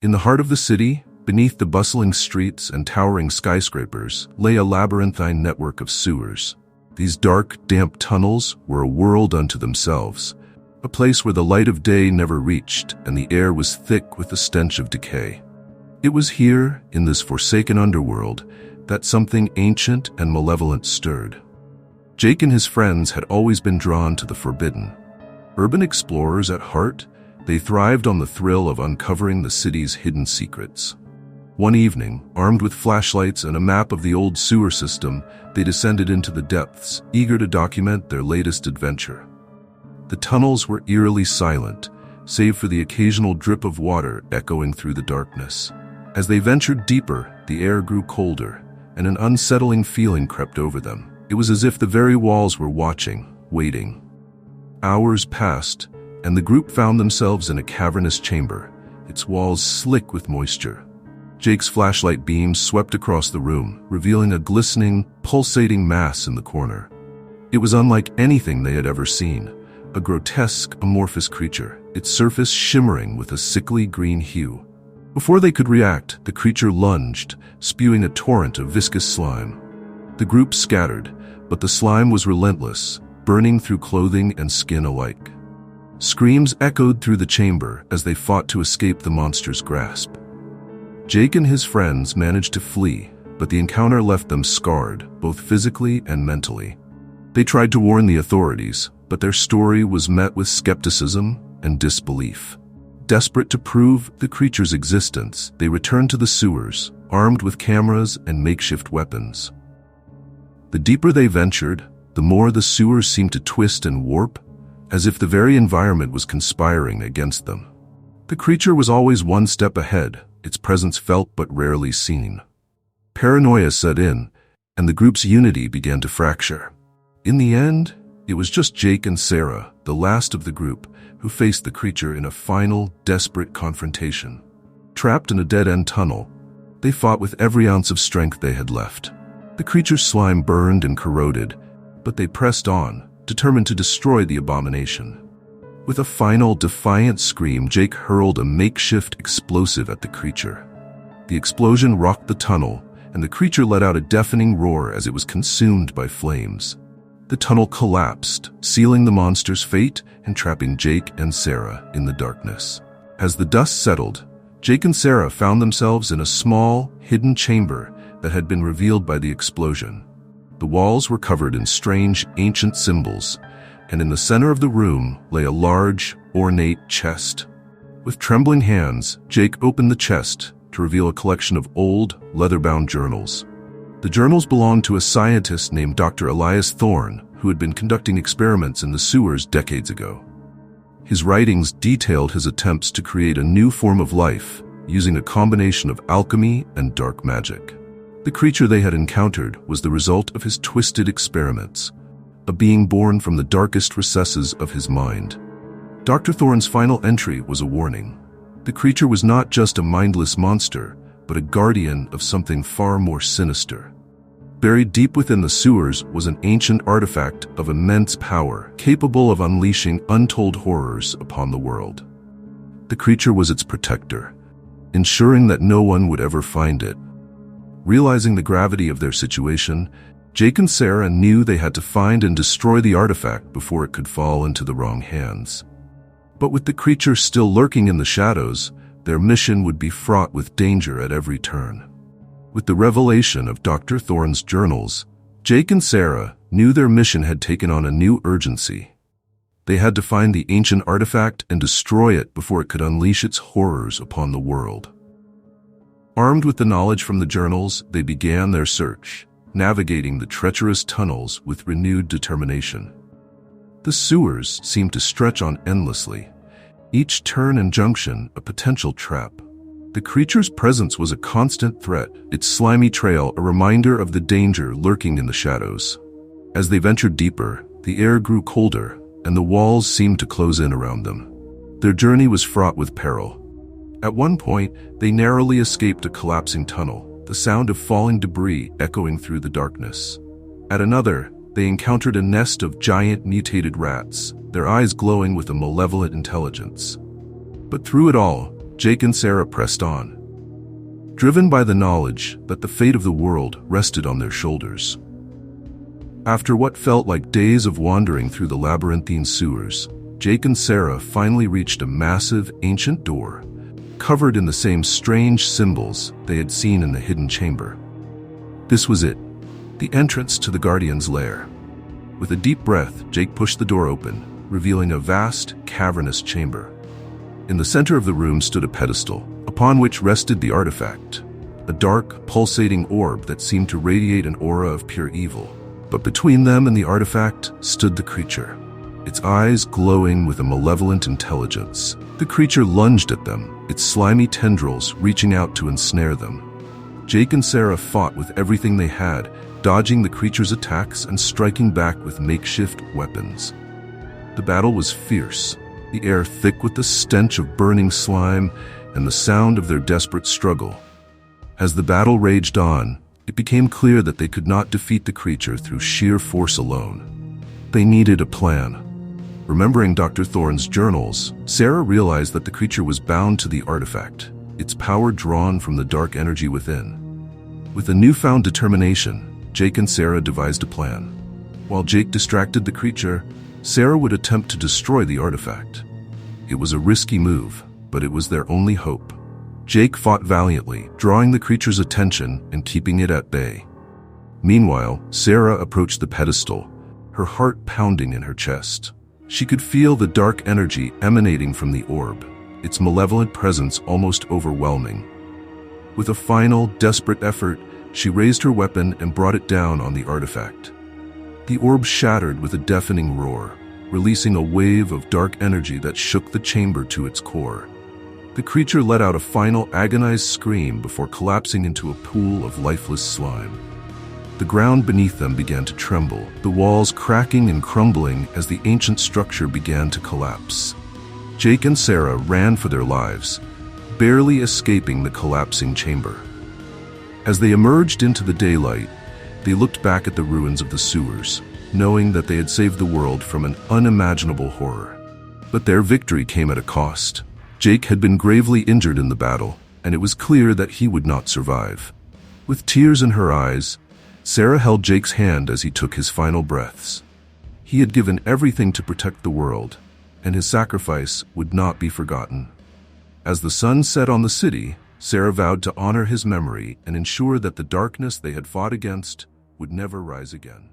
In the heart of the city, beneath the bustling streets and towering skyscrapers, lay a labyrinthine network of sewers. These dark, damp tunnels were a world unto themselves, a place where the light of day never reached and the air was thick with the stench of decay. It was here, in this forsaken underworld, that something ancient and malevolent stirred. Jake and his friends had always been drawn to the forbidden. Urban explorers at heart, they thrived on the thrill of uncovering the city's hidden secrets. One evening, armed with flashlights and a map of the old sewer system, they descended into the depths, eager to document their latest adventure. The tunnels were eerily silent, save for the occasional drip of water echoing through the darkness. As they ventured deeper, the air grew colder, and an unsettling feeling crept over them. It was as if the very walls were watching, waiting. Hours passed, and the group found themselves in a cavernous chamber, its walls slick with moisture. Jake's flashlight beams swept across the room, revealing a glistening, pulsating mass in the corner. It was unlike anything they had ever seen, a grotesque, amorphous creature, its surface shimmering with a sickly green hue. Before they could react, the creature lunged, spewing a torrent of viscous slime. The group scattered, but the slime was relentless, burning through clothing and skin alike. Screams echoed through the chamber as they fought to escape the monster's grasp. Jake and his friends managed to flee, but the encounter left them scarred, both physically and mentally. They tried to warn the authorities, but their story was met with skepticism and disbelief. Desperate to prove the creature's existence, they returned to the sewers, armed with cameras and makeshift weapons. The deeper they ventured, the more the sewers seemed to twist and warp, as if the very environment was conspiring against them. The creature was always one step ahead, its presence felt but rarely seen. Paranoia set in, and the group's unity began to fracture. In the end, it was just Jake and Sarah, the last of the group, who faced the creature in a final, desperate confrontation. Trapped in a dead-end tunnel, they fought with every ounce of strength they had left. The creature's slime burned and corroded, but they pressed on, determined to destroy the abomination. With a final, defiant scream, Jake hurled a makeshift explosive at the creature. The explosion rocked the tunnel, and the creature let out a deafening roar as it was consumed by flames. The tunnel collapsed, sealing the monster's fate and trapping Jake and Sarah in the darkness. As the dust settled, Jake and Sarah found themselves in a small, hidden chamber that had been revealed by the explosion. The walls were covered in strange, ancient symbols, and in the center of the room lay a large, ornate chest. With trembling hands, Jake opened the chest to reveal a collection of old, leather-bound journals. The journals belonged to a scientist named Dr. Elias Thorne, who had been conducting experiments in the sewers decades ago. His writings detailed his attempts to create a new form of life, using a combination of alchemy and dark magic. The creature they had encountered was the result of his twisted experiments, a being born from the darkest recesses of his mind. Dr. Thorne's final entry was a warning. The creature was not just a mindless monster, but a guardian of something far more sinister. Buried deep within the sewers was an ancient artifact of immense power, capable of unleashing untold horrors upon the world. The creature was its protector, ensuring that no one would ever find it. Realizing the gravity of their situation, Jake and Sarah knew they had to find and destroy the artifact before it could fall into the wrong hands. But with the creature still lurking in the shadows, their mission would be fraught with danger at every turn. With the revelation of Dr. Thorne's journals, Jake and Sarah knew their mission had taken on a new urgency. They had to find the ancient artifact and destroy it before it could unleash its horrors upon the world. Armed with the knowledge from the journals, they began their search, navigating the treacherous tunnels with renewed determination. The sewers seemed to stretch on endlessly, each turn and junction a potential trap. The creature's presence was a constant threat, its slimy trail a reminder of the danger lurking in the shadows. As they ventured deeper, the air grew colder, and the walls seemed to close in around them. Their journey was fraught with peril. At one point, they narrowly escaped a collapsing tunnel, the sound of falling debris echoing through the darkness. At another, they encountered a nest of giant mutated rats, their eyes glowing with a malevolent intelligence. But through it all, Jake and Sarah pressed on, driven by the knowledge that the fate of the world rested on their shoulders. After what felt like days of wandering through the labyrinthine sewers, Jake and Sarah finally reached a massive, ancient door, covered in the same strange symbols they had seen in the hidden chamber. This was it, the entrance to the Guardian's lair. With a deep breath, Jake pushed the door open, revealing a vast, cavernous chamber. In the center of the room stood a pedestal, upon which rested the artifact, a dark, pulsating orb that seemed to radiate an aura of pure evil. But between them and the artifact stood the creature, its eyes glowing with a malevolent intelligence. The creature lunged at them, its slimy tendrils reaching out to ensnare them. Jake and Sarah fought with everything they had, dodging the creature's attacks and striking back with makeshift weapons. The battle was fierce, the air thick with the stench of burning slime and the sound of their desperate struggle. As the battle raged on, it became clear that they could not defeat the creature through sheer force alone. They needed a plan. Remembering Dr. Thorne's journals, Sarah realized that the creature was bound to the artifact, its power drawn from the dark energy within. With a newfound determination, Jake and Sarah devised a plan. While Jake distracted the creature, Sarah would attempt to destroy the artifact. It was a risky move, but it was their only hope. Jake fought valiantly, drawing the creature's attention and keeping it at bay. Meanwhile, Sarah approached the pedestal, her heart pounding in her chest. She could feel the dark energy emanating from the orb, its malevolent presence almost overwhelming. With a final, desperate effort, she raised her weapon and brought it down on the artifact. The orb shattered with a deafening roar, releasing a wave of dark energy that shook the chamber to its core. The creature let out a final agonized scream before collapsing into a pool of lifeless slime. The ground beneath them began to tremble, the walls cracking and crumbling as the ancient structure began to collapse. Jake and Sarah ran for their lives, barely escaping the collapsing chamber. As they emerged into the daylight, they looked back at the ruins of the sewers, knowing that they had saved the world from an unimaginable horror. But their victory came at a cost. Jake had been gravely injured in the battle, and it was clear that he would not survive. With tears in her eyes, Sarah held Jake's hand as he took his final breaths. He had given everything to protect the world, and his sacrifice would not be forgotten. As the sun set on the city, Sarah vowed to honor his memory and ensure that the darkness they had fought against would never rise again.